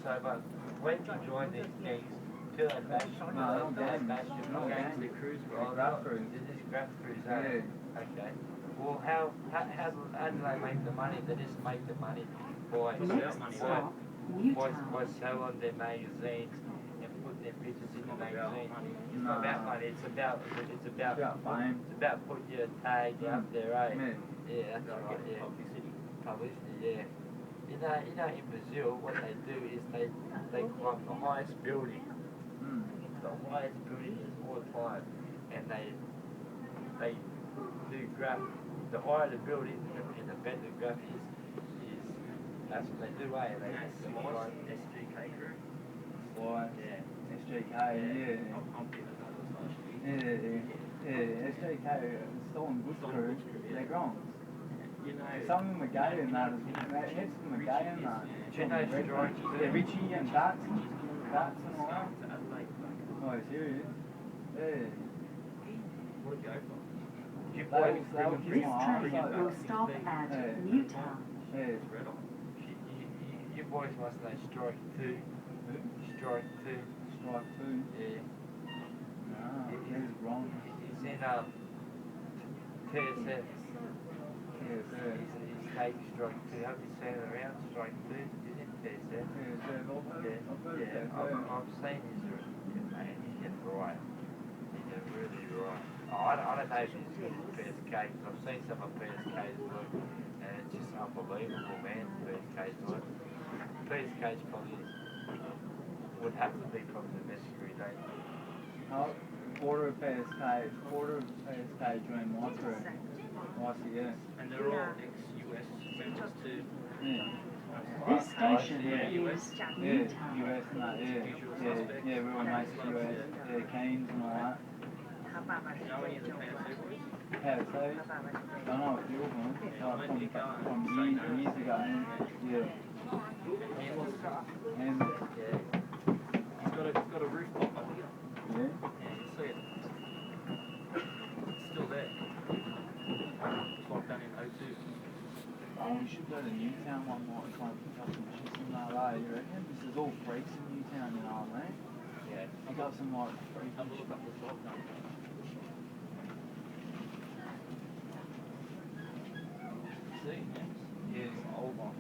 So, but when you join these gangs, till they bash you, No, they bash you, no gangs. the crews, They're grab crews. They're just grab crews, Yeah. Okay. Well, how do they make the money? They just make the money by selling their magazines and putting their pictures in the magazine. It's not about money. It's about fame. It's about putting your tag out there, right? Yeah, that's right. Yeah. Publicity. Yeah. You know, in Brazil, what they do is they climb the highest building. The highest building is all the time, and they do graph. The higher the building, and the better the graph is that's what they do. They SGK crew. Why? Yeah. SGK. Yeah. Yeah. SGK. Stolen goods crew. They're gone. You know, some of them are gay and that. Heaps of them are gay and that. Do you know strikes? Yeah, Richie and Bats and all that. Oh, serious? Yeah. Where'd you go from? This train will stop at Newtown. Yeah. You boys must know strike 2. Strike 2. Strike 2? Yeah. No, he's wrong. He's in TSF. Yes, He's taking strike 2. Have you seen him around strike 2? He's in TSF. I've seen his man. He's just right. He's really right. I don't know if he's good at PSK, because I've seen some of PSK's work, and it's just unbelievable, man, PSK's work. PSK's probably, would have to be probably the best screw day. Quarter of PSK joined my crew. YCS. And they're all ex-US members too. Yeah. This station is Newtown. US and that, yeah, we were mates with US, yeah, Keynes and all that. You know any of the KFC boys? KFC? I know a few of them, from years ago, yeah. And He's got a rooftop up here. yeah? Yeah, you see it. It's still there. It's like done in 02. Oh, we should go to Newtown one night and try and pick up some shit in LA, you reckon? This is all freaks in Newtown, you know what I mean? Yeah. Pick up some like freaky Have a look up the shop now. See, yeah. Yeah, it's an old one.